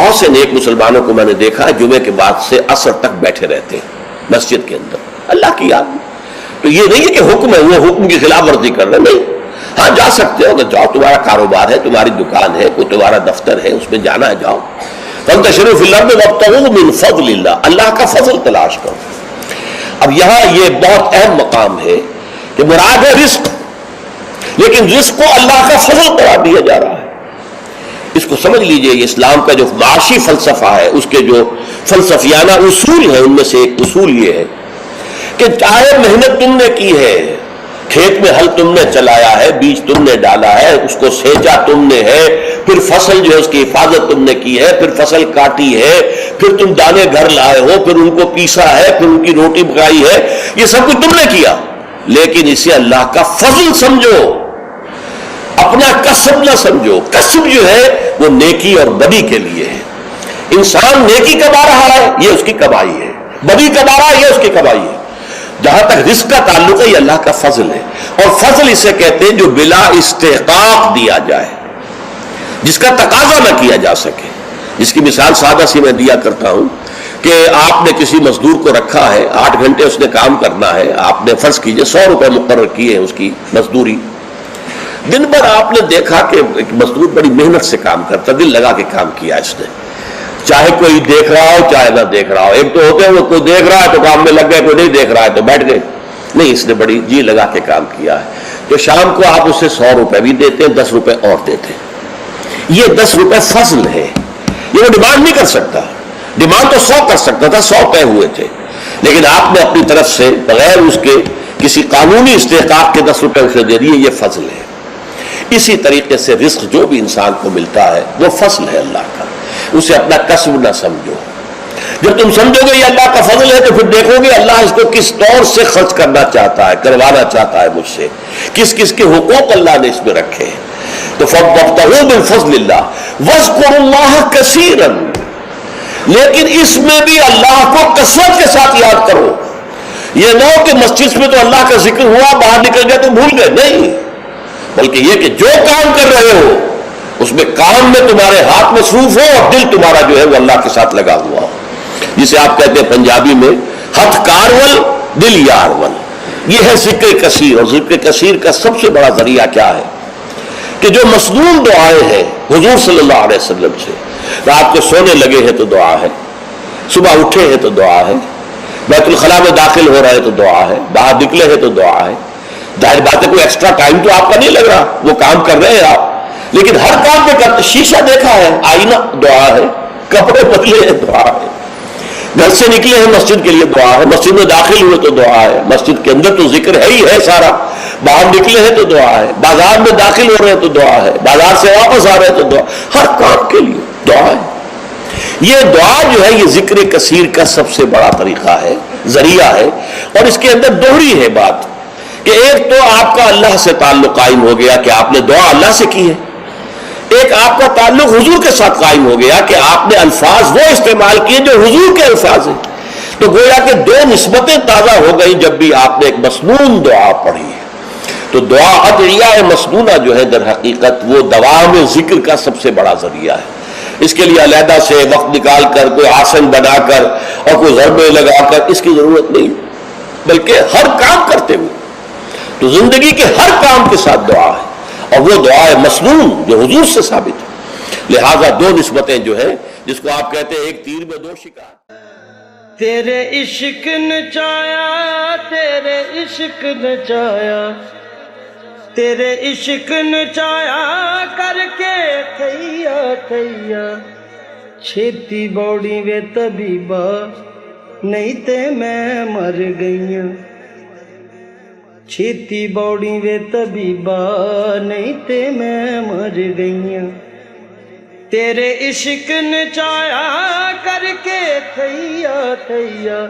بہت سے نیک مسلمانوں کو میں نے دیکھا ہے جمعے کے بعد سے عصر تک بیٹھے رہتے ہیں مسجد کے اندر اللہ کی یاد میں. تو یہ نہیں ہے کہ حکم ہے وہ حکم کی خلاف ورزی کر رہے نہیں. ہاں جا سکتے ہو, اگر جاؤ, تمہارا کاروبار ہے, تمہاری دکان ہے, کوئی تمہارا دفتر ہے, اس میں جانا ہے جاؤ. فانتشروا فی الارض وابتغوا من فضل اللہ, اللہ کا فضل تلاش کرو. اب یہاں یہ بہت اہم مقام ہے کہ مراد ہے رزق, لیکن رزق کو اللہ کا فضل قرار دیا جا رہا ہے. اس کو سمجھ لیجئے, یہ اسلام کا جو معاشی فلسفہ ہے, اس کے جو فلسفیانہ اصول ہیں, ان میں سے ایک اصول یہ ہے کہ چاہے محنت تم نے کی ہے, کھیت میں ہل تم نے چلایا ہے, بیج تم نے ڈالا ہے, اس کو سینچا تم نے ہے, پھر فصل جو ہے اس کی حفاظت تم نے کی ہے, پھر فصل کاٹی ہے, پھر تم دانے گھر لائے ہو, پھر ان کو پیسا ہے, پھر ان کی روٹی پکائی ہے, یہ سب کچھ تم نے کیا, لیکن اسے اللہ کا فضل سمجھو, اپنا کسب نہ سمجھو. کسب جو ہے وہ نیکی اور بدی کے لیے ہے. انسان نیکی کما رہا ہے, یہ اس کی کمائی ہے, بدی کما رہا ہے, یہ اس کی کمائی ہے. جہاں تک رزق کا تعلق ہے, یہ اللہ کا فضل ہے. اور فضل اسے کہتے ہیں جو بلا استحقاق دیا جائے, جس کا تقاضا نہ کیا جا سکے. جس کی مثال سادہ سی میں دیا کرتا ہوں کہ آپ نے کسی مزدور کو رکھا ہے, 8 گھنٹے اس نے کام کرنا ہے, آپ نے فرض کیجئے 100 روپے مقرر کیے ہیں اس کی مزدوری. دن بھر آپ نے دیکھا کہ ایک مزدور بڑی محنت سے کام کرتا, دل لگا کے کام کیا اس نے, چاہے کوئی دیکھ رہا ہو چاہے نہ دیکھ رہا ہو. ایک تو ہوتے ہیں وہ کوئی دیکھ رہا ہے تو کام میں لگ گئے, کوئی نہیں دیکھ رہا ہے تو بیٹھ گئے. نہیں, اس نے بڑی جی لگا کے کام کیا ہے. تو شام کو آپ اسے 100 روپے بھی دیتے ہیں, 10 روپے اور دیتے ہیں. یہ 10 روپے فضل ہے, یہ وہ ڈیمانڈ نہیں کر سکتا. ڈیمانڈ تو 100 کر سکتا تھا, 100 طے ہوئے تھے, لیکن آپ نے اپنی طرف سے بغیر اس کے کسی قانونی استحقاق کے 10 روپے اسے دے دیے, یہ فضل ہے. اسی طریقے سے رزق جو بھی انسان کو ملتا ہے وہ فضل ہے اللہ کا, اسے اپنا کسب نہ سمجھو. جب تم سمجھو گے یہ اللہ کا فضل ہے تو پھر دیکھو گے اللہ اس کو کس طور سے خرچ کرنا چاہتا ہے, کروانا چاہتا ہے مجھ سے, کس کس کے حقوق اللہ نے اس میں رکھے ہیں. تو فَابْتَغُوا مِن فَضْلِ اللَّهِ وَاذْكُرُوا اللَّهَ كَثِيرًا, لیکن اس میں بھی اللہ کو کثرت کے ساتھ یاد کرو. یہ نہ ہو کہ مسجد میں تو اللہ کا ذکر ہوا, باہر نکل گئے تو بھول گئے. نہیں, بلکہ یہ کہ جو کام کر رہے ہو اس میں کام میں تمہارے ہاتھ مصروف ہو اور دل تمہارا جو ہے وہ اللہ کے ساتھ لگا ہوا ہو. جسے آپ کہتے ہیں پنجابی میں ہتھ کارول دل یارول. یہ ہے ذکر کثیر. اور ذکر کثیر کا سب سے بڑا ذریعہ کیا ہے کہ جو مصنون دعائیں ہیں حضور صلی اللہ علیہ وسلم سے, رات کو سونے لگے ہیں تو دعا ہے, صبح اٹھے ہیں تو دعا ہے, بیت الخلاء میں داخل ہو رہے ہیں تو دعا ہے, باہر نکلے ہیں تو دعا ہے. ظاہر بات ہے کوئی ایکسٹرا ٹائم تو آپ کا نہیں لگ رہا, وہ کام کر رہے ہیں آپ, لیکن ہر کام پہ کرتے. شیشہ دیکھا ہے, آئینہ دعا ہے, کپڑے بدلے ہیں دعا ہے, گھر سے نکلے ہیں مسجد کے لیے دعا ہے, مسجد میں داخل ہوئے تو دعا ہے, مسجد کے اندر تو ذکر ہے ہی ہے سارا, باہر نکلے ہیں تو دعا ہے, بازار میں داخل ہو رہے ہیں تو دعا ہے, بازار سے واپس آ رہے ہیں تو دعا, ہر کام کے لیے دعا ہے. یہ دعا جو ہے یہ ذکر کثیر کا سب سے بڑا طریقہ ہے, ذریعہ ہے. اور اس کے اندر دوہری ہے بات کہ ایک تو آپ کا اللہ سے تعلق قائم ہو گیا کہ آپ نے دعا اللہ سے کی ہے, ایک آپ کا تعلق حضور کے ساتھ قائم ہو گیا کہ آپ نے الفاظ وہ استعمال کیے جو حضور کے الفاظ ہیں. تو گویا کہ 2 نسبتیں تازہ ہو گئیں جب بھی آپ نے ایک مسنون دعا پڑھی ہے. تو دعا ادعیہ مسنونہ جو ہے در حقیقت وہ دوام ذکر کا سب سے بڑا ذریعہ ہے. اس کے لیے علیحدہ سے وقت نکال کر کوئی آسن بنا کر اور کوئی ضربے لگا کر اس کی ضرورت نہیں, بلکہ ہر کام کرتے ہوئے تو زندگی کے ہر کام کے ساتھ دعا ہے, اور وہ دعا ہے مسنون جو حضور سے ثابت ہے. لہذا 2 نسبتیں جو ہیں جس کو آپ کہتے ہیں ایک تیر میں 2 شکار. تیرے عشق نچایا, تیرے عشق نچایا, تیرے عشق نچایا کر کے تھیا تھیا, چھیتی بوڑی وے طبیبا نہیں تے میں مر گئیاں, چھیتی بوڑی وے طبیبا نہیں تے میں مر گئیاں. تیرے عشق نچایا کر کے تھیا تھیا,